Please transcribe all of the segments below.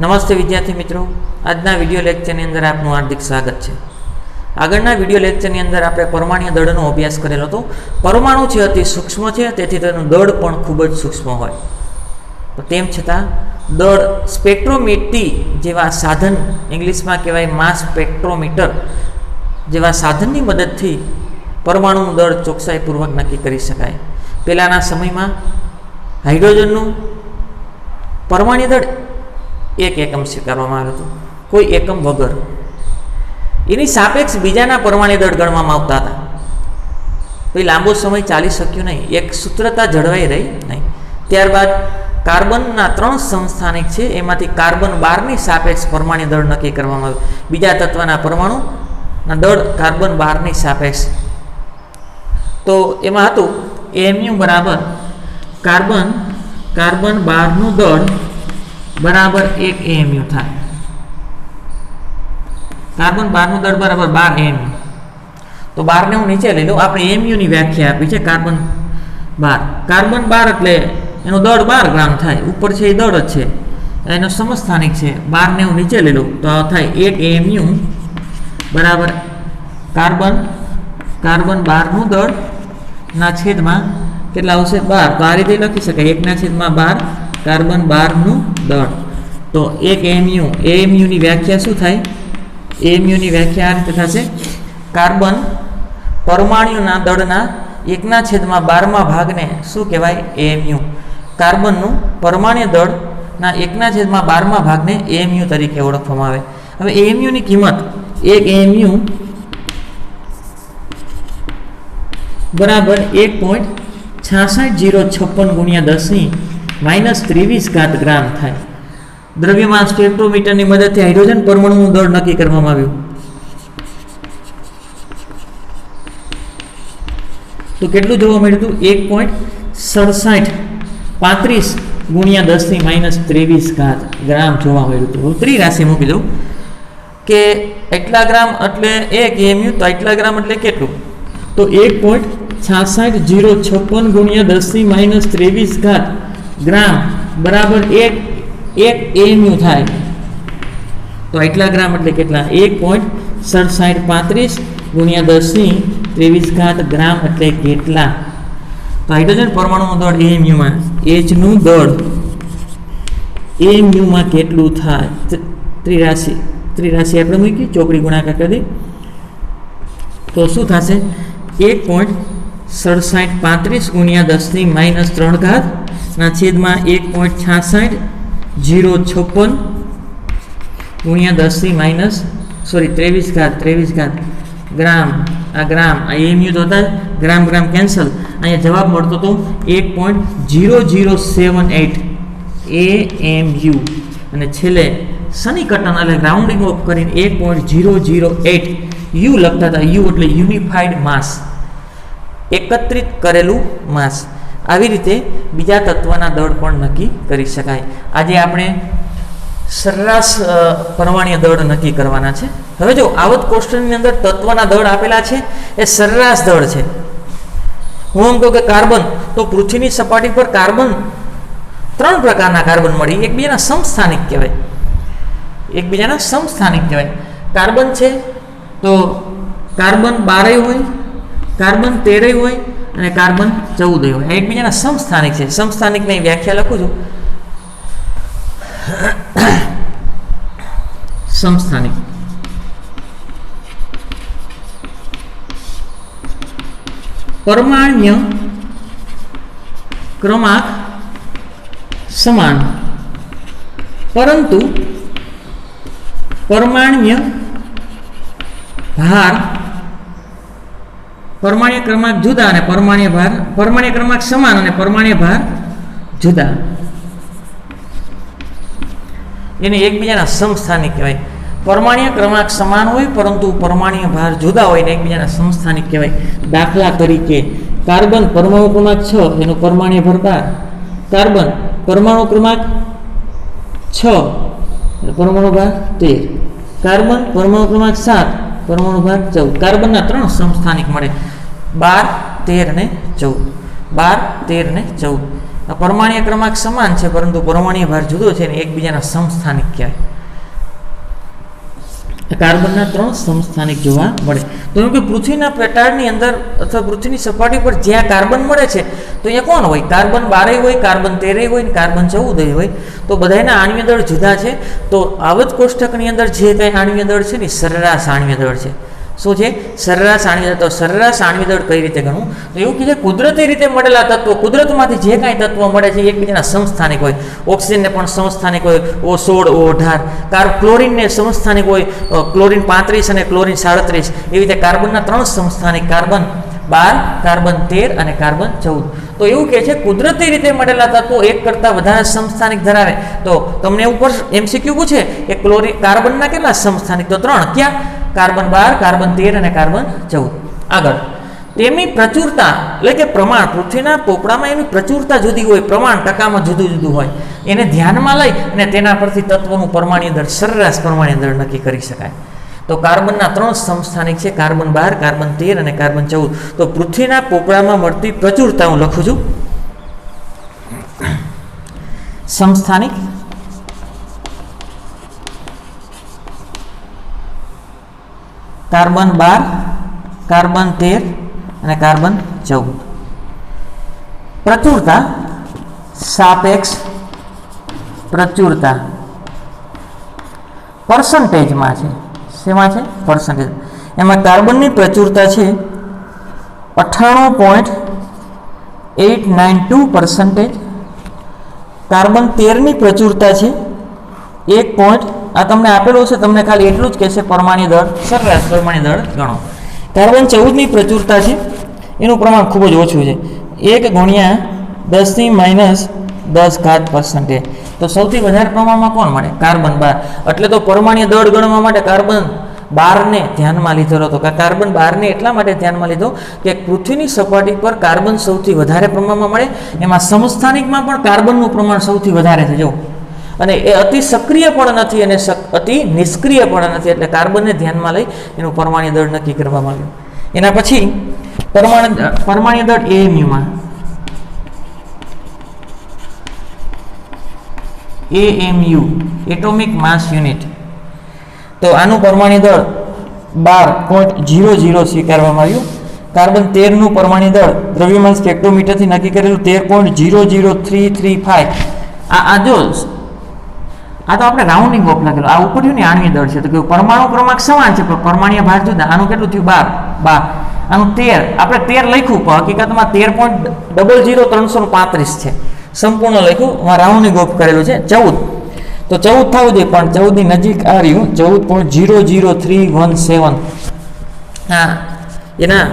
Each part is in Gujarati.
નમસ્તે વિદ્યાર્થી મિત્રો, આજના વિડીયો લેક્ચરની અંદર આપનું હાર્દિક સ્વાગત છે। આગળના વિડીયો લેક્ચરની અંદર આપણે પરમાણ્વીય દળનો અભ્યાસ કરેલો હતો। પરમાણુ છે અતિ સૂક્ષ્મ છે, તેથી તેનું દળ પણ ખૂબ જ સૂક્ષ્મ હોય, તો તેમ છતાં દળ સ્પેક્ટ્રોમેટ્રી જેવા સાધન, ઇંગ્લિશમાં કહેવાય માસ સ્પેક્ટ્રોમીટર જેવા સાધનની મદદથી પરમાણુનું દળ ચોકસાઈપૂર્વક નક્કી કરી શકાય। પહેલાંના સમયમાં હાઇડ્રોજનનું પરમાણ્વીય દળ 1 એકમ સ્વીકારવામાં આવ્યું હતું, કોઈ એકમ વગર। એની સાપેક્ષ બીજાના પરમાણ્વીય દળ ગણવામાં આવતા હતા, પછી લાંબો સમય ચાલી શક્યું નહીં, એક સૂત્રતા જળવાઈ રહી નહીં। ત્યારબાદ કાર્બનના 3 સમસ્થાનિક છે, એમાંથી કાર્બન 12ની સાપેક્ષ પરમાણ્વીય દળ નક્કી કરવામાં આવ્યું। બીજા તત્વના પરમાણુના દળ કાર્બન 12ની સાપેક્ષ, તો એમાં હતું એમયુ બરાબર કાર્બન 12નું દળ બરાબર 1 એમયુ થાય। કાર્બન 12નું દળ બરાબર 12 એમયુ, તો 12ને હું નીચે લઈ લઉં। આપણે એમયુની વ્યાખ્યા આપી છે કાર્બન 12 એટલે એનું દળ 12 ગ્રામ થાય, ઉપર છે એ દળ જ છે, એનો સમસ્થાનિક છે। 12ને હું નીચે લઈ લઉં તો થાય 1 એમયુ બરાબર કાર્બન 12નું દળ ના છેદમાં કેટલા આવશે 12, તો આ રીતે લખી શકાય 1/12 કાર્બન 12નું દળ। તો 1 એમયુ, એમયુની વ્યાખ્યા શું થાય? એમયુની વ્યાખ્યા આ રીતે થશે, કાર્બન પરમાણુના દળના 1/12 ભાગને શું કહેવાય? એમયુ। કાર્બનનું પરમાણ્વીય દળના 1/12 ભાગને એમયુ તરીકે ઓળખવામાં આવે। હવે એમયુની કિંમત 1 એમયુ બરાબર 1.66056 ગુણ્યા 10⁻23 ગ્રામ થાય। દ્રવ્યમાન સ્પેક્ટ્રોમીટરની મદદથી હાઇડ્રોજન પરમાણુનું દળ નક્કી કરવામાં આવ્યું, તો કેટલું જોવા મળ્યું હતું? 1.6735 ગુણ્યા 10⁻23 ગ્રામ જોવા મળ્યું હતું। ત્રિરાશિ મૂકી દઉં કે એટલા ગ્રામ એટલે 1 એમયુ, તો એટલા ગ્રામ એટલે કેટલું? તો 1.66056 ગુણ્યા 10⁻23 ગ્રામ બરાબર 1 એમયુ થાય, તો એટલા ગ્રામ એટલે કેટલા? 1.6735 ગુણ્યા 10⁻23 ગ્રામ એટલે કેટલા? તો હાઇડ્રોજન પરમાણુનું દળ એમયુમાં, એચનું દળ એમયુમાં કેટલું થાય? ત્રિરાશિ આપણે મૂકી, ચોકડી ગુણાકાર કરી, તો શું થશે? 1.6735 ગુણ્યા 10⁻³ ના છેદમાં 1.66056 ગુણ્યા 10⁻23 ગ્રામ, આ ગ્રામ, આ એમયુ તો હતા, ગ્રામ કેન્સલ, અહીંયા જવાબ મળતો હતો 1.0078 એએમયુ, અને છેલ્લે સન્નિકટન એટલે રાઉન્ડિંગ ઓફ કરીને 1.008 યુ લખતા હતા। યુ એટલે યુનિફાઈડ માસ, એકત્રિત કરેલું માસ। આવી રીતે બીજા તત્વના દળ પણ નક્કી કરી શકાય। આજે આપણે સરેરાશ પરમાણ્વીય દળ નક્કી કરવાના છે। હવે જો આવત કોષ્ટકની અંદર તત્વના દળ આપેલા છે, એ સરેરાશ દળ છે। હું એમ કહું કે કાર્બન, તો પૃથ્વીની સપાટી પર કાર્બન 3 પ્રકારના કાર્બન મળી, એકબીજાના સમસ્થાનિક કહેવાય। કાર્બન છે તો કાર્બન 12 હોય, કાર્બન 13 હોય અને કાર્બન 14 હોય, આ એકબીજાના સમસ્થાનિક છે। સમસ્થાનિકની વ્યાખ્યા લખું છું, સમસ્થાનિક પરમાણ્વીય ક્રમાંક સમાન, પરંતુ પરમાણ્વીય ક્રમાંક જુદા અને પરમાણ્વીય ક્રમાંક સમાન અને પરમાણ્વીય ભાર જુદા, એને એકબીજાના સમસ્થાનિક કહેવાય। પરમાણ્વીય ક્રમાંક સમાન હોય પરંતુ પરમાણ્વીય ભાર જુદા હોય ને એકબીજાના સમસ્થાનિક કહેવાય। દાખલા તરીકે કાર્બન પરમાણુ ક્રમાંક 6, એનો પરમાણ્વીય ભાર 12, કાર્બન પરમાણુ ક્રમાંક 6 પરમાણુ ભાર 13, કાર્બન પરમાણુ ક્રમાંક 7 પરમાણુ ભાર 14, કાર્બનના 3 સમસ્થાનિક મળે 12, 13 ને 14, 12, 13 ને 14। આ પરમાણ્વીય ક્રમાંક સમાન છે પરંતુ પરમાણ્વીય ભાર જુદો છે ને એકબીજાના સમસ્થાનિક કહેવાય. કાર્બનના 3 સમસ્થાનિક જોવા મળે. તો એમ કે પૃથ્વીના પેટાળની અંદર અથવા પૃથ્વીની સપાટી પર જ્યાં કાર્બન મળે છે તો અહીંયા કોણ હોય? કાર્બન 12 હોય, કાર્બન 13 હોય, કાર્બન 14 હોય. તો બધાના આણ્વીય દળ જુદા છે. તો આવત કોષ્ટકની અંદર જે કંઈ આણ્વીય દળ છે ને સરેરાશ આણ્વીય દળ છે. શું છે? સરેરાશ આણ્વીય દળ. તો સરેરાશ આણ્વીય દળ કઈ રીતે ગણવું? તો એવું કે કુદરતી રીતે મળેલા તત્વો, કુદરતમાંથી જે કાંઈ તત્વો મળે છે એકબીજાના સમસ્થાનિક હોય. ઓક્સિજનને પણ સમસ્થાનિક હોય, O16 O18. ક્લોરિનને સમસ્થાનિક હોય, ક્લોરિન 35 અને ક્લોરિન 37. એવી રીતે કાર્બનના 3 સમસ્થાનિક, કાર્બન 12, કાર્બન 13 અને કાર્બન 14. તો એવું કહે છે કુદરતી રીતે મળેલા તત્વો એક કરતાં વધારે સમસ્થાનિક ધરાવે. તો તમને એવું પર MCQ પૂછે કે કાર્બનના કેટલા સમસ્થાનિક? તો 3. ક્યાં? કાર્બન 12, કાર્બન 13 અને કાર્બન 14. આગળ તેમની પ્રચુરતા એટલે કે પ્રમાણ, પૃથ્વીના પોપડામાં એની પ્રચુરતા જુદી હોય, પ્રમાણ ટકામાં જુદું જુદું હોય. એને ધ્યાનમાં લઈ અને તેના પરથી તત્વોનું પરમાણ્વીય દળ, સરેરાશ પરમાણ્વીય દળ નક્કી કરી શકાય. તો કાર્બનના 3 સમસ્થાનિક છે, કાર્બન 12, કાર્બન 13 અને કાર્બન 14. તો પૃથ્વીના પોપડામાં મળતી પ્રચુરતા હું લખું છું. સમસ્થાનિક કાર્બન 12, કાર્બન 13 અને કાર્બન 14. પ્રચુરતા સાપેક્ષ પ્રચુરતા પર્સન્ટેજમાં છે. શેમાં છે? પર્સન્ટેજ. એમાં કાર્બનની પ્રચુરતા છે 98.892%. કાર્બન 13ની પ્રચુરતા છે 1. આ તમને આપેલું છે, તમને ખાલી એટલું જ કહેશે પરમાણ્વીય દળ, સરેરાશ પરમાણ્વીય દળ ગણો. કાર્બન 14ની પ્રચુરતા છે, એનું પ્રમાણ ખૂબ જ ઓછું છે, 1 × 10⁻10⁻%. તો સૌથી વધારે પ્રમાણમાં કોણ મળે? કાર્બન 12. એટલે તો પરમાણ્વીય દળ ગણવા માટે કાર્બન 12ને ધ્યાનમાં લીધેલો હતો. કાર્બન 12ને એટલા માટે ધ્યાનમાં લીધો કે પૃથ્વીની સપાટી પર કાર્બન સૌથી વધારે પ્રમાણમાં મળે. એમાં સમસ્થાનિકમાં પણ કાર્બનનું પ્રમાણ સૌથી વધારે છે. જો, અને એ અતિ સક્રિય પણ નથી અને અતિ નિષ્ક્રિય પણ નથી. એટલે કાર્બનને ધ્યાનમાં લઈ એનું પરમાણ્વીય દળ નક્કી કરવામાં આવ્યું. એના પછી પરમાણ્વીય દળ AMUમાં AMU એટોમિક માસ યુનિટ. તો આનું પરમાણ્વીય દળ 12.00 સ્વીકારવામાં આવ્યું. કાર્બન 13નું પરમાણ્વીય દળ દ્રવ્યમાન સ્પેક્ટ્રોમીટરથી નક્કી કરેલું 13.00335. આ જો આ તો આપણે રાઉન્ડિંગ ઓફ લખેલું. આ ઉપરનું આણ્વીય દળ છે. તો કે પરમાણુ ક્રમાંક સમાન છે પણ પરમાણ્વીય ભાર જુદા. આનું કેટલું થયું? 12. આનું 13. આપણે 13 લખ્યું પણ હકીકતમાં 13.00335 છે. સંપૂર્ણ લખ્યું, રાઉન્ડિંગ ઓફ કરેલું છે. 14. તો 14 થવું જોઈએ પણ 14 ની નજીક આ રહ્યું 14.00317. હા, એના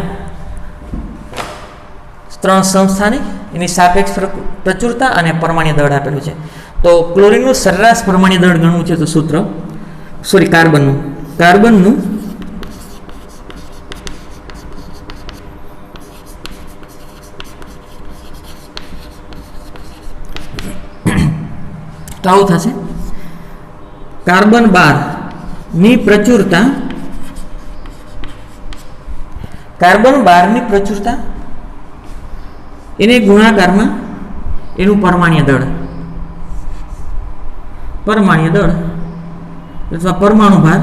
3 સમસ્થાનિક, એની સાપેક્ષ પ્રચુરતા અને પરમાણ્વીય દળ આપેલું છે. તો ક્લોરીનનું સરેરાશ પરમાણ્વીય દળ ગણવું છે તો સૂત્ર, કાર્બનનું તો આવું થશે. કાર્બન 12ની પ્રચુરતા, કાર્બન 12ની પ્રચુરતા એને ગુણાકારમાં એનું પરમાણ્વીય દળ અથવા પરમાણુ ભાર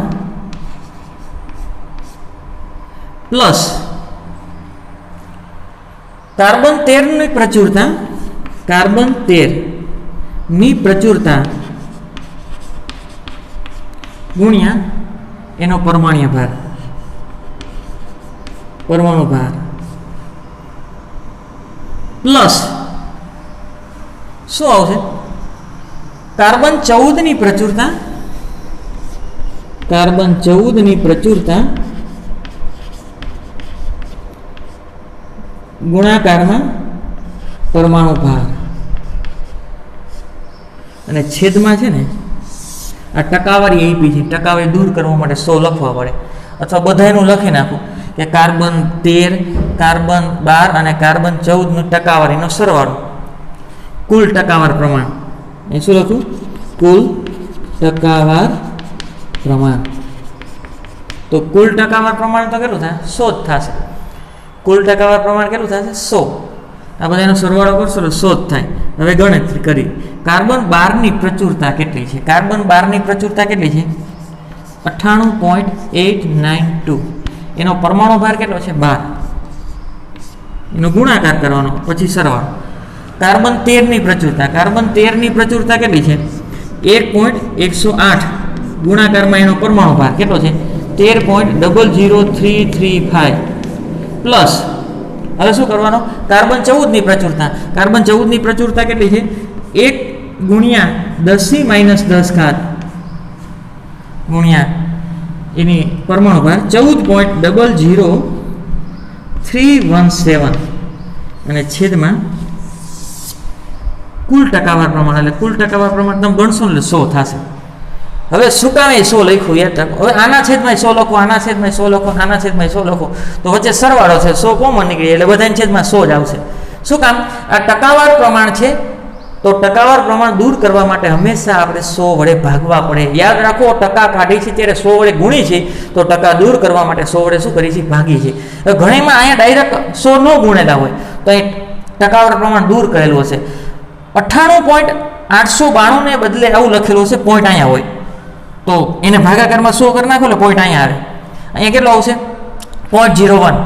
પ્લસ કાર્બન 13ની પ્રચુરતા, કાર્બન 13ની પ્રચુરતા ગુણ્યા એનો પરમાણ્વીય ભાર, પરમાણુ ભાર પ્લસ શું આવશે? કાર્બન 14ની પ્રચુરતા, કાર્બન 14ની પ્રચુરતા ગુણાકારમાં પરમાણુ ભાર અને છેદમાં છે ને આ ટકાવારી આપી છે. ટકાવારી દૂર કરવા માટે 100 લખવા પડે અથવા બધાનું લખી નાખું કે કાર્બન 13, કાર્બન 12 અને કાર્બન 14નું ટકાવારીનો સરવાળો, કુલ ટકાવાર પ્રમાણ. એ શું લખું? કુલ ટકાવાર પ્રમાણ. તો કુલ ટકાવાર પ્રમાણ તો કેટલું થાય? 100 જ થશે. કુલ ટકાવાર પ્રમાણ કેટલું થશે? 100. આ બધાનો સરવાળો કરશો એટલે 100 જ થાય. હવે ગણતરી કરી. કાર્બન 12 ની પ્રચુરતા કેટલી છે? કાર્બન 12 ની પ્રચુરતા કેટલી છે? 98.892. એનો પરમાણુ ભાર કેટલો છે? 12. એનો ગુણાકાર કરવાનો, પછી સરવાળો. કાર્બન 13 ની પ્રચુરતા. કાર્બન 13 ની પ્રચુરતા કેટલી છે? 1.108. ગુણાકારમાં એનો પરમાણુ ભાર કેટલો છે? 13.00335 પ્લસ. હવે શું કરવાનો? કાર્બન 14 ની પ્રચુરતા. કાર્બન 14 ની પ્રચુરતા કેટલી છે? 1 ગુણ્યા 10⁻10 ગુણ્યા એની પરમાણુ ભાર 14.00317 અને છેદમાં કુલ ટકાવાર પ્રમાણ. એટલે કુલ ટકાવાર પ્રમાણ તમે ગણશો ને 100 થશે. હવે શું કામ 100 લખ્યું યાર? હવે આના છેદમાં 100 લખો, આના છેદમાં 100 લખો, આના છેદમાં 100 લખો, તો વચ્ચે સરવાળો છે, 100 કોમન નીકળી એટલે બધાના છેદમાં 100 જ આવશે. શું કામ? આ ટકાવાર પ્રમાણ છે, તો ટકાવાર પ્રમાણ દૂર કરવા માટે હંમેશા આપણે 100 વડે ભાગવા પડે. યાદ રાખો, ટકા કાઢી છે ત્યારે 100 વડે ગુણી છે, તો ટકા દૂર કરવા માટે 100 વડે શું કરી છે? ભાગી છે. હવે ઘણીમાં અહીંયા ડાયરેક્ટ 100 ન ગુણેલા હોય તો એ ટકાવાર પ્રમાણ દૂર કરેલું હશે. 98.892 ને બદલે આવું લખેલું હશે, પોઈન્ટ અહીંયા હોય તો એને ભાગાકારમાં 100 કરી નાખો એટલે પોઈન્ટ અહીંયા આવે. અહીંયા કેટલો આવશે? 0.01.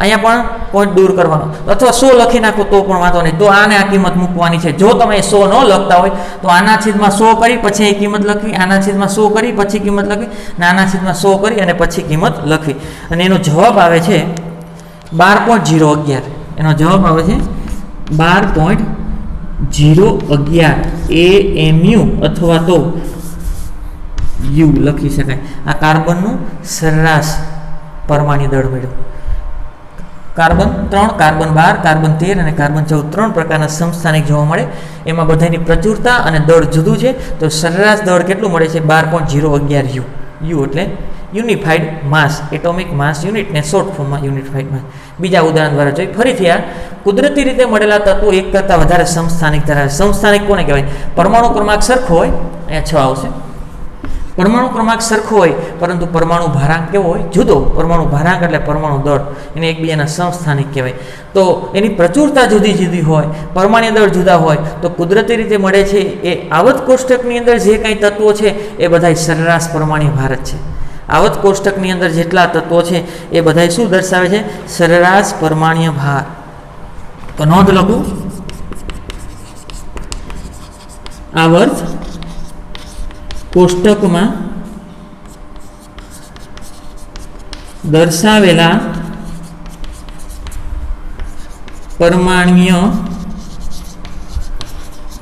અહીંયા પણ પોઈન્ટ દૂર કરવાનો, અથવા 100 લખી નાખો તો પણ વાંધો નહીં. તો આને આ કિંમત મૂકવાની છે. જો તમે 100 ન લખતા હોય તો આના છેદમાં 100 કરી પછી એ કિંમત લખવી, આના છેદમાં 100 કરી પછી કિંમત લખવી, અને આના છેદમાં 100 કરી અને પછી કિંમત લખવી. અને એનો જવાબ આવે છે 12.011. એનો જવાબ આવે છે 12.011 AMU અથવા તો યુ લખી શકાય. આ કાર્બનનું સરેરાશ પરમાણુ દળ મેળવ્યો. કાર્બન 3, કાર્બન 12, કાર્બન 13 અને કાર્બન 14 3 પ્રકારના સમસ્થાનિક જોવા મળે. એમાં બધાની પ્રચુરતા અને દળ જુદું છે. તો સરેરાશ દળ કેટલું મળે છે? 12.011 યુ. યુ એટલે યુનિફાઈડ માસ, એટોમિક માસ યુનિટ ને શોર્ટ ફોર્મમાં યુનિફાઈડ માસ. બીજા ઉદાહરણ દ્વારા જોઈ. ફરીથી આ કુદરતી રીતે મળેલા તત્વો એક કરતાં વધારે સમસ્થાનિક ધરાવે. સમસ્થાનિક કોને કહેવાય? પરમાણુ ક્રમાંક સરખો હોય, અહીંયા 6 આવશે. પરમાણુ ક્રમાંક સરખો હોય પરંતુ પરમાણુ ભારાંક કેવો હોય? જુદો. પરમાણુ ભારાંક એટલે પરમાણુ દળ, એને એકબીજાના સમસ્થાનિક કહેવાય. તો એની પ્રચુરતા જુદી જુદી હોય, પરમાણુ દળ જુદા હોય, તો કુદરતી રીતે મળે છે એ આવત કોષ્ટકની અંદર જે કંઈ તત્વો છે એ બધા સરેરાશ પરમાણુ ભાર જ છે. આવત કોષ્ટકની અંદર જેટલા તત્વો છે એ બધા શું દર્શાવે છે? સરેરાશ પરમાણુ ભાર. તો નોંધ લખું, આવર્ત કોષ્ટકમાં દર્શાવેલા પરમાણ્વીય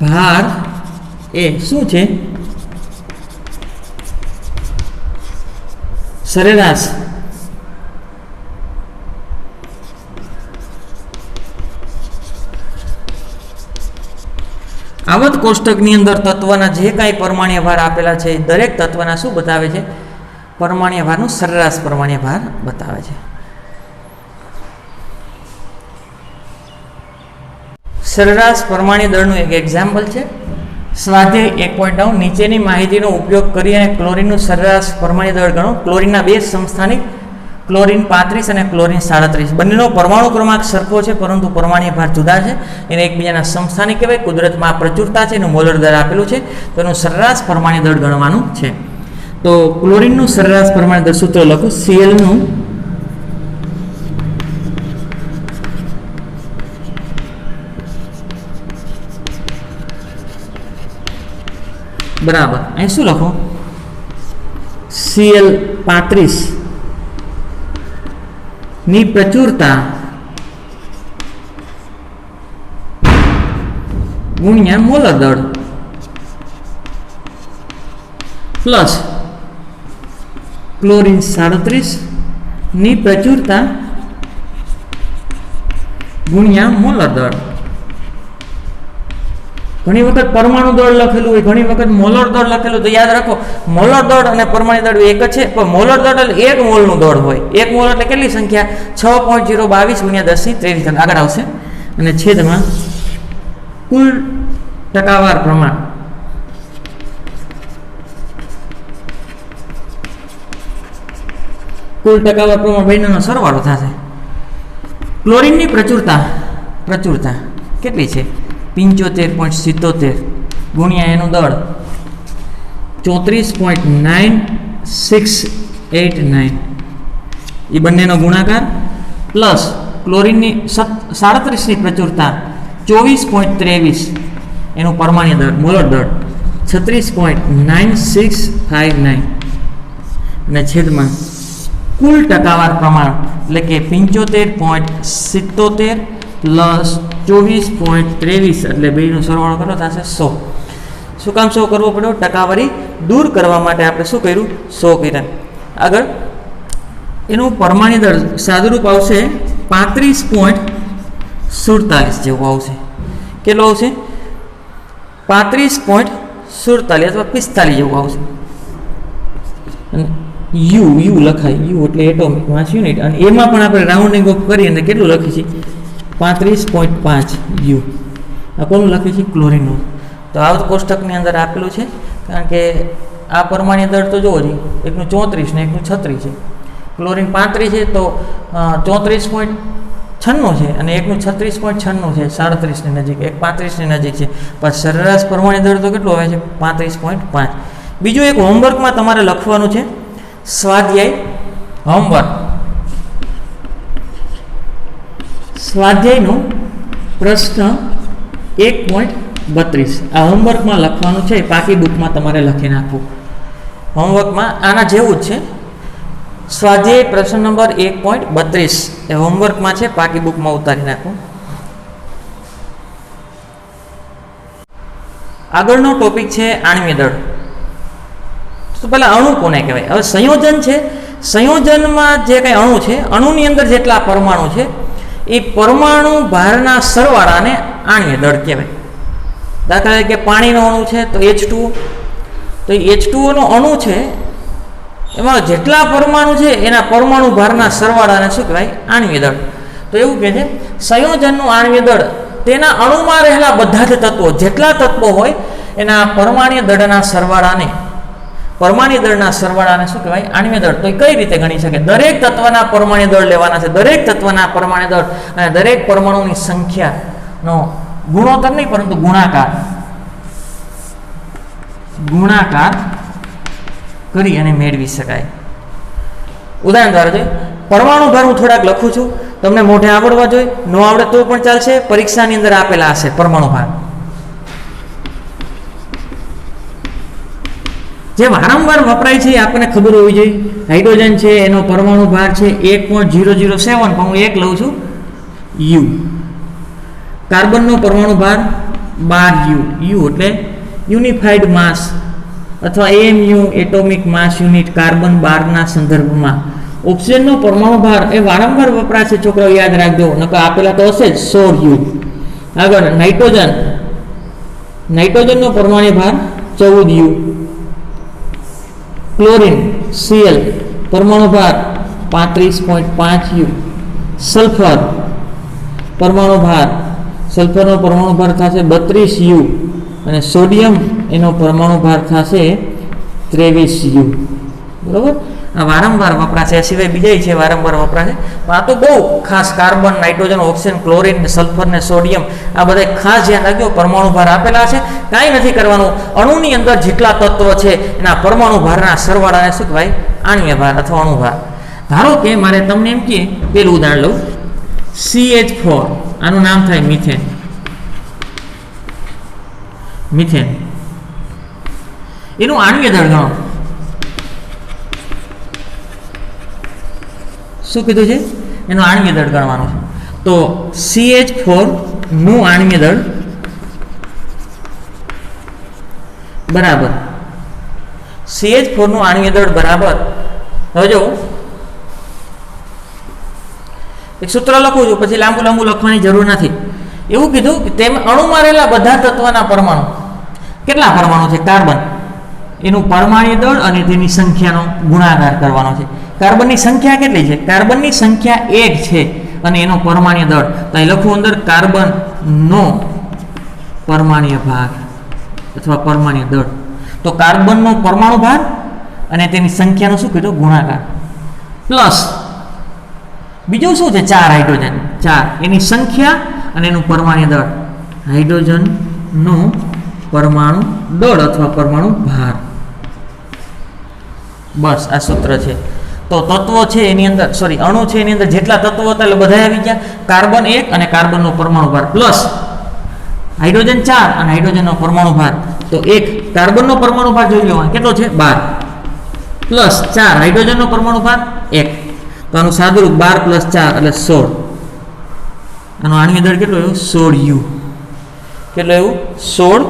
ભાર એ શું છે? સરેરાશ આવત કોષ્ટકની અંદર તત્વના જે કાંઈ પરમાણ્વીય ભાર આપેલા છે દરેક તત્વના શું બતાવે છે? પરમાણ્વીય ભારનું સરેરાશ પરમાણ્વીય ભાર બતાવે છે. સરેરાશ પરમાણ્વીય દળનું એક એક્ઝામ્પલ છે સ્વાધ્યાય 1.9. નીચેની માહિતીનો ઉપયોગ કરી અને ક્લોરીનનું સરેરાશ પરમાણ્વીય દળ ગણો. ક્લોરીનના બે સમસ્થાનિક, ક્લોરીન 35 અને ક્લોરીન 37. બંનેનો પરમાણુ ક્રમાંક સરખો છે પરંતુ પરમાણ્વીય ભાર જુદા છે. એને એકબીજાના સમસ્થાનિક કહેવાય. કુદરતમાં પ્રચુરતા છે, એનું મોલર દળ આપેલું છે, તો એનું સરેરાશ પરમાણ્વીય દળ ગણવાનું છે. તો ક્લોરીનનું સરેરાશ પરમાણ્વીય દળ સૂત્ર લખો. Cl નું બરાબર અહીં શું લખો? Cl 35 ની પ્રચુરતા ગુણ્યા મોલર દળ પ્લસ ક્લોરીન 37 ની પ્રચુરતા ગુણ્યા મોલર દળ. ઘણી વખત પરમાણુ દળ લખેલું હોય, ઘણી વખત મોલર દળ લખેલું. તો યાદ રાખો, મોલર દળ અને પરમાણુ દળ એક જ છે, પણ મોલર દળ એટલે 1 મોલનું દળ હોય. 1 મોલ એટલે કેટલી સંખ્યા? 6.022 ગુણ્યા 10⁻23 આગળ આવશે. અને છેદમાં કુલ ટકાવાર પ્રમાણ. કુલ ટકાવાર પ્રમાણ બંનેનો સરવાળો થશે. ક્લોરીનની પ્રચુરતા કેટલી છે 75.77 ગુણ્યા એનું દળ 34.9689 એ બંનેનો ગુણાકાર પ્લસ ક્લોરીનની 37ની પ્રચુરતા 24.23 એનું પરમાણ્ય દળ મોલર દળ 36.9659 અને છેદમાં કુલ ટકાવાર પ્રમાણ એટલે કે 75.77 પ્લસ 24.23 એટલે બેનો સરવાળો કરો થશે 100. શું કામ 100 કરવો પડ્યો? ટકાવારી દૂર કરવા માટે આપણે શું કર્યું? 100 કર્યા. આગળ એનું પરમાણ્ય દળ સાદુરૂપ આવશે 35.47 જેવું આવશે. કેટલું આવશે? 35.47 અથવા 45 જેવું આવશે. યુ લખાય, યુ એટલે એટોમિક માસ યુનિટ, અને એમાં પણ આપણે રાઉન્ડિંગ ઓફ કરીએ અને કેટલું લખીએ છીએ? 35.5 યુ. આ કોનું લખીએ છીએ? ક્લોરીનનું. તો આ કોષ્ટકની અંદર આપેલું છે, કારણ કે આ પરમાણ્ય દળ તો જોવો જોઈએ, એકનું 34 ને એકનું 36 છે. ક્લોરીન 35 છે તો 34.96 છે અને એકનું 36.96 છે, 37ની નજીક, એક 35ની નજીક છે. પણ સરેરાશ પરમાણ્ય દળ તો કેટલું આવે છે? 35.5. બીજું એક હોમવર્કમાં તમારે લખવાનું છે, સ્વાધ્યાય હોમવર્ક. સ્વાધ્યાયનો પ્રશ્ન 1.32 આ હોમવર્કમાં લખવાનું છે. પાકી બુકમાં તમારે લખી નાખવું. હોમવર્કમાં આના જેવું જ છે. સ્વાધ્યાય પ્રશ્ન નંબર 1.32 એ હોમવર્કમાં છે, પાકી બુકમાં ઉતારી નાખો. આગળનો ટોપિક છે આણ્વીય દળ. તો પહેલા અણુ કોને કહેવાય? હવે સંયોજન છે, સંયોજનમાં જે કંઈ અણુ છે, અણુની અંદર જેટલા પરમાણુ છે એ પરમાણુ ભારના સરવાળાને આણ્વીય દળ કહેવાય. દાખલા તરીકે પાણીનો અણુ છે તો H2O, તો H2O નો અણુ છે એમાં જેટલા પરમાણુ છે એના પરમાણુ ભારના સરવાળાને શું કહેવાય? આણ્વીય દળ. તો એવું કહે છે સંયોજનનું આણ્વીય દળ તેના અણુમાં રહેલા બધા જ તત્વો, જેટલા તત્વો હોય એના પરમાણ્ય દળના સરવાળાને, પરમાણ્ય દળના સરવાળાને શું કહેવાય? આણ્વીય દળ. તો એ કઈ રીતે ગણી શકે? દરેક તત્વના પરમાણ્ય દળ લેવાના છે, દરેક તત્વના પરમાણ્ય દળ અને દરેક પરમાણુની સંખ્યાનો ગુણોત્તર નહીં પરંતુ ગુણાકાર કરી અને મેળવી શકાય. ઉદાહરણ ધારો છે, પરમાણુ ભાર હું થોડાક લખું છું, તમને મોઢે આવડવા જોઈએ, ન આવડે તો પણ ચાલશે, પરીક્ષાની અંદર આપેલા હશે પરમાણુ ભાર. જે વારંવાર વપરાય છે એ આપણને ખબર હોવી જોઈએ. હાઇડ્રોજન છે એનો પરમાણુ ભાર છે 1.007, પણ હું એક લઉં છું યુ. કાર્બનનો પરમાણુ ભાર 12 યુ એટલે યુનિફાઈડ માસ અથવા AMU atomic mass unit carbon 12ના સંદર્ભમાં. ઓક્સિજનનો પરમાણુ ભાર એ વારંવાર વપરાશે, છોકરાઓ યાદ રાખજો, નકર આપેલા તો હશે જ 16 યુ. આગળ નાઇટ્રોજનનો પરમાણુ ભાર 14 યુ. ક્લોરીન Cl પરમાણુ ભાર 35.5 યુ. સલ્ફર પરમાણુ ભાર, સલ્ફરનો પરમાણુ ભાર થશે 32 યુ અને સોડિયમ એનો પરમાણુ ભાર થશે 23 યુ. બરોબર? આ વારંવાર વપરાશે, આ સિવાય બીજા છે વારંવાર વપરાશે, પણ આ તો બહુ ખાસ carbon, nitrogen, oxygen, chlorine, sulphur ને સોડિયમ આ બધા ખાસ ધ્યાન રાખજો. પરમાણુ ભાર આપેલા છે, કાંઈ નથી કરવાનું. અણુની અંદર જેટલા તત્વ છે એના પરમાણુ ભારના સરવાળાને શું કહેવાય? આણ્વીય ભાર અથવા અણુ ભાર. ધારો કે મારે તમને એમ કે પેલું ઉદાહરણ લઉં, CH4 આનું નામ થાય મિથેન. મિથેન એનું આણ્વીય દળ ગણો. શું કીધું છે? એનું આણ્વીય દળ ગણવાનું છે. તો CH4 નું આણ્વીય દળ બરાબર, CH4 નું આણ્વીય દળ બરાબર. હવે જો એક સૂત્ર લખું છું, પછી લાંબુ લખવાની જરૂર નથી. એવું કીધું કે તેમ અણુમાં રહેલા બધા તત્વના પરમાણુ, કેટલા પરમાણુ છે? કાર્બન, એનું પરમાણ્ય દળ અને તેની સંખ્યાનો ગુણાકાર કરવાનો છે. કાર્બનની સંખ્યા કેટલી છે? કાર્બનની સંખ્યા 1 છે અને એનો પરમાણ્ય દળ, તો અહીં લખું અંદર કાર્બનનો પરમાણ્ય ભાર અથવા પરમાણ્ય દળ. તો કાર્બનનો પરમાણુ ભાર અને તેની સંખ્યાનો શું કીધું? ગુણાકાર. પ્લસ બીજું શું છે? 4 હાઇડ્રોજન, 4 એની સંખ્યા અને એનું પરમાણ્ય દળ. હાઇડ્રોજનનો પરમાણુ દળ અથવા પરમાણુ ભાર. બસ આ સૂત્ર છે. તો તત્વો છે એની અંદર અણુ છે એની અંદર જેટલા તત્વો હતા એટલે બધા આવી ગયા. કાર્બન 1 અને કાર્બનનો પરમાણુ ભાર પ્લસ હાઇડ્રોજન 4 અને હાઇડ્રોજનનો પરમાણુ ભાર. તો 1 કાર્બનનો પરમાણુ ભાર જોઈ લો કેટલો છે 12 પ્લસ 4 હાઇડ્રોજનનો પરમાણુ ભાર 1. તો આનું સાદુરૂપ 12 પ્લસ 4 એટલે 16. આનો આણ્વિક દળ કેટલો આવ્યો 16 U. કેટલો આવ્યું 16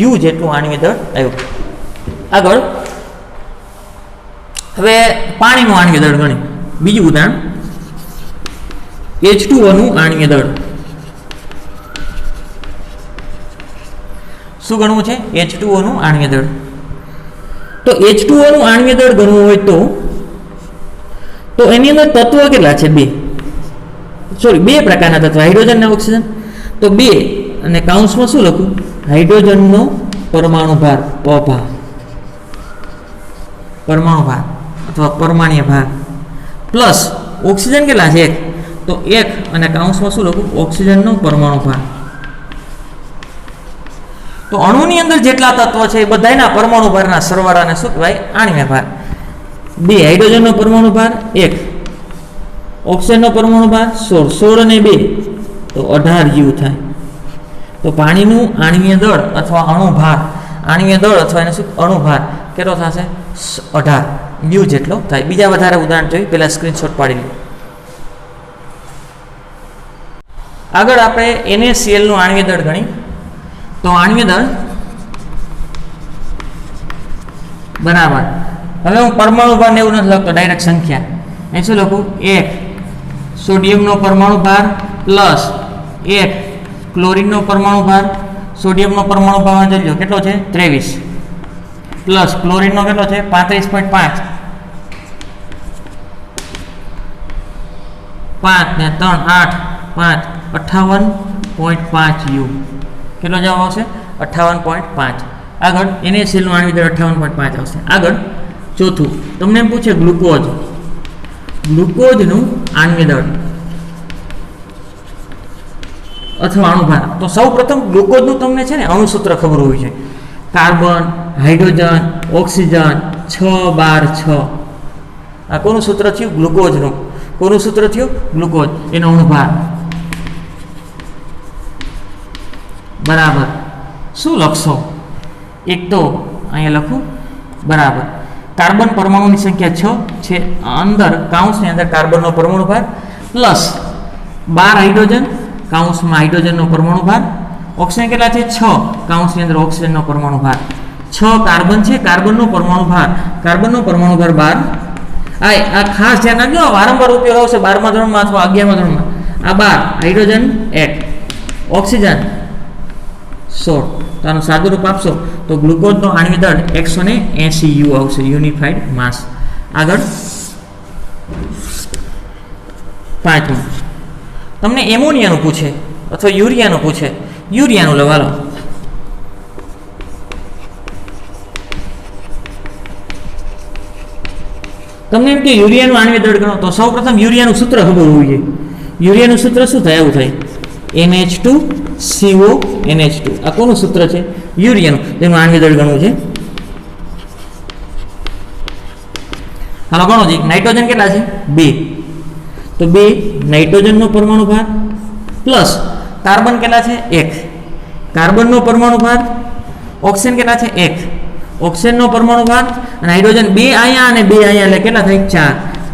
U જેટલું આણ્વિક દળ આવ્યું. આગળ હવે પાણીનું આણ્વિક દળ ગણી. બીજું ઉદાહરણ H2O નું આણ્વિક દળ. શું ગણવું છે H2O નું આણ્વિક દળ. તો H2O નું આણ્વિક દળ ગણવું હોય તો એની અંદર તત્વો કેટલા છે બે પ્રકારના તત્વ હાઇડ્રોજન અને ઓક્સિજન. તો 2 અને કૌંસમાં શું લખું હાઇડ્રોજનનો પરમાણુ ભાર પરમાણુ ભાર અથવા પરમાણ્વીય ભાર પ્લસ ઓક્સિજન કેટલા છે 1. તો 1 અને કૌંસમાં શું લખું ઓક્સિજનનો પરમાણુ ભાર. તો અણુની અંદર જેટલા તત્વો છે એ બધાના પરમાણુ ભારના સરવાળાને શું કહેવાય આણ્વિક ભાર. 2 હાઇડ્રોજનનો પરમાણુ ભાર 1, ઓક્સિજનનો પરમાણુ ભાર 16 અને 2 તો 18 U થાય. તો પાણીનું આણ્વિક દળ અથવા અણુભાર આણ્વિક દળ અથવા એને શું અણુભાર કેટલો થશે 18 U જેટલો થાય. બીજા વધારે ઉદાહરણ જોઈએ પહેલા સ્ક્રીનશોટ પાડી લો. આગળ આપણે NaCl નું આણ્વિક દળ ગણી. તો આણ્વિક દળ બરાબર હવે હું પરમાણુ ભાર ને એવું નથી લખતો ડાયરેક્ટ સંખ્યા. અહીં શું લખું 1 સોડિયમનો પરમાણુ ભાર પ્લસ 1 ક્લોરીનનો પરમાણુ ભાર. સોડિયમનો પરમાણુ ભાર જોઈ લો કેટલો છે 23 પ્લસ ક્લોરીનનો કેટલો છે 35.5 5 ને 3 8 5 58.5 U. કેટલો જવાબ આવશે 58.5. આગળ NaCl નું આણ્વિક દળ 58.5 આવશે. આગળ ચોથું તમને એમ પૂછે ગ્લુકોઝનું આણ્વિક દળ અથવા અણુભાર. તો સૌ પ્રથમ ગ્લુકોઝનું તમને છે ને અણુસૂત્ર ખબર હોવી જોઈએ. Carbon hydrogen oxygen 6 12 6. આ કોનું સૂત્ર થયું ગ્લુકોઝનું. કોનું સૂત્ર થયું ગ્લુકોઝ એનો અણુભાર બરાબર શું લખશો એક તો અહીંયા લખું બરાબર કાર્બન પરમાણુની સંખ્યા 6 છે અંદર કૌંસની અંદર કાર્બનનો પરમાણુ ભાર પ્લસ 12 હાઇડ્રોજન કૌંસમાં હાઇડ્રોજનનો પરમાણુ ભાર. ઓક્સિજન કેટલા છે 6 કૌંસની અંદર ઓક્સિજનનો પરમાણુ ભાર. 6 કાર્બન છે કાર્બનનો પરમાણુ ભાર 12. આ ખાસ ધ્યાન રાખજો વારંવાર ઉપયોગ આવશે 12મા ધોરણમાં અથવા 11મા ધોરણમાં. આ 12 હાઇડ્રોજન 1 ઓક્સિજન 16. તો આનું સાદું રૂપ આપશો તો ગ્લુકોઝનો આણ્વિક દળ 180 U આવશે યુનિફાઈડ માસ. આગળ 5 તમને એમોનિયાનું પૂછે અથવા યુરિયાનું પૂછે. યુરિયાનું લેવા લો. તમને એમ કે યુરિયાનું આણ્વિક દળ ગણો તો સૌપ્રથમ યુરિયાનું સૂત્ર ખબર હોવું જોઈએ. યુરિયાનું સૂત્ર શું થાય આવું થાય NH2CO NH2. આ કોનું સૂત્ર છે યુરિયાનું તેનું આણ્વિક દળ ગણવું છે. હાલો ગણો જી. નાઇટ્રોજન કેટલા છે 2 તો 2 નાઇટ્રોજનનો પરમાણુ ભાર પ્લસ કાર્બન કેટલા છે 1 કાર્બનનો પરમાણુ ભાર. ઓક્સિજન કેટલા છે 1 ઓક્સિજનનો પરમાણુ ભાર અને હાઇડ્રોજન 2 અહીંયા અને 2 અહીંયા એટલે કેટલા થાય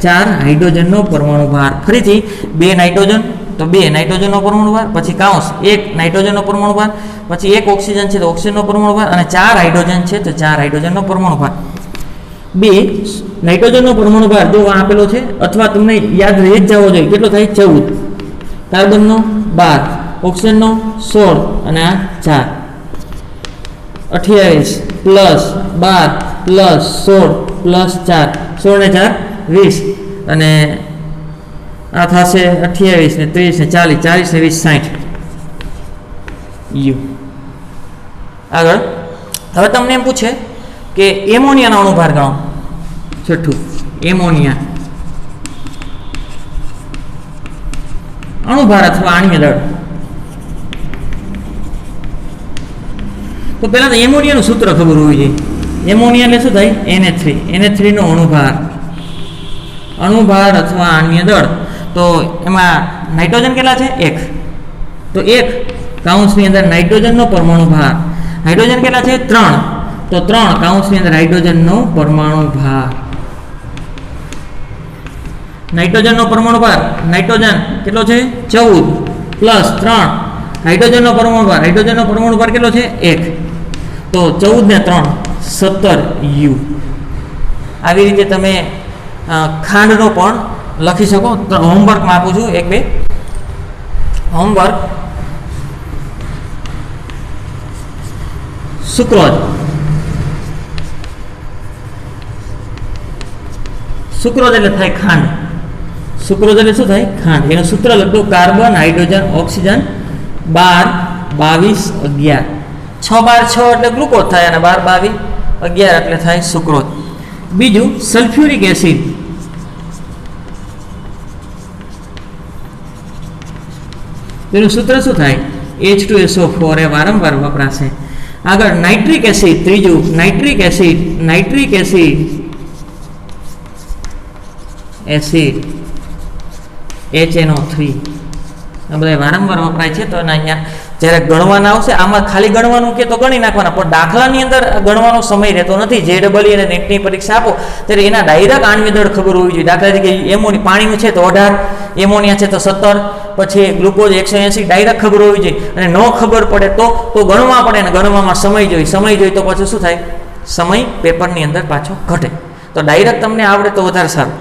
4 હાઇડ્રોજનનો પરમાણુ ભાર. ફરીથી 2 નાઇટ્રોજન તો 2 નાઇટ્રોજનનો પરમાણુ ભાર પછી કાઉન્સ 1 નાઇટ્રોજનનો પરમાણુ ભાર પછી 1 ઓક્સિજન છે તો ઓક્સિજનનો પરમાણુ ભાર અને 4 હાઇડ્રોજન છે તો 4 હાઇડ્રોજનનો પરમાણુ ભાર. 2 નાઇટ્રોજનનો પરમાણુ ભાર જો આપેલો છે અથવા તમને યાદ રહી જ જવો જોઈએ કેટલો થાય 14 કાર્બનનો 12 ઓક્સિજનનો 16 અને આ 4 28 પ્લસ 12 પ્લસ 16 પ્લસ 4 16 ને 4 20 અને આ થશે 28 ને 30 ને 40 40 ને 20 60 U. આગળ હવે તમને એમ પૂછે કે એમોનિયાનો અણુભાર ગણો. છઠ્ઠું એમોનિયા અણુભાર અથવા આણ્વિક દળ. તો પહેલાં તો એમોનિયાનું સૂત્ર ખબર હોવી જોઈએ. એમોનિયા એટલે શું થાય? NH3 નો અણુભાર અથવા આણ્વીય દળ. તો એમાં નાઇટ્રોજન કેટલા છે? 1. તો 1 કૌંસની અંદર નાઇટ્રોજનનો પરમાણુ ભાર. હાઇડ્રોજન કેટલા છે? 3. તો 3 કૌંસની અંદર હાઇડ્રોજનનો પરમાણુ ભાર. નાઇટ્રોજનનો પરમાણુ ભાર, નાઇટ્રોજન કેટલો છે? 14 પ્લસ 3 હાઇડ્રોજનનો પરમાણુ ભાર. હાઇડ્રોજનનો પરમાણુ ભાર કેટલો છે? 1. તો 14 ને 3 17 U. આવી રીતે તમે ખાંડનો પણ લખી શકો. તો હોમવર્કમાં આપું છું 1-2 હોમવર્ક. સુક્રોઝ. સુક્રોઝ એટલે થાય ખાંડ. સુક્રોઝ એટલે શું થાય? ખાંડ. એનું સૂત્ર લખતું કાર્બન, હાઇડ્રોજન, ઓક્સિજન 12 22 11. 6 બાર 6 એટલે ગ્લુકોઝ થાય અને 12 22 11 એટલે થાય સુક્રોઝ. બીજું સલ્ફ્યુરિક એસિડ. તેનું સૂત્ર શું થાય? H2SO4 એ વારંવાર વપરાશે. આગળ નાઇટ્રિક એસિડ. ત્રીજું નાઇટ્રિક એસિડ HNO3. આ બધા વારંવાર વપરાય છે. તો અહીંયા જ્યારે ગણવાના આવશે આમાં ખાલી ગણવાનું કે તો ગણી નાખવાના, પણ દાખલાની અંદર ગણવાનો સમય રહેતો નથી. JEE અને નેટની પરીક્ષા આપો ત્યારે એના ડાયરેક્ટ આણ્વીય દળ ખબર હોવી જોઈએ. દાખલા તરીકે પાણીનું છે તો 18, એમોનિયા છે તો 17, પછી ગ્લુકોઝ 180 ડાયરેક્ટ ખબર હોવી જોઈએ. અને ન ખબર પડે તો ગણવા પડે ને ગણવામાં સમય જોઈ તો પછી શું થાય? સમય પેપરની અંદર પાછો ઘટે. તો ડાયરેક્ટ તમને આવડે તો વધારે સારું.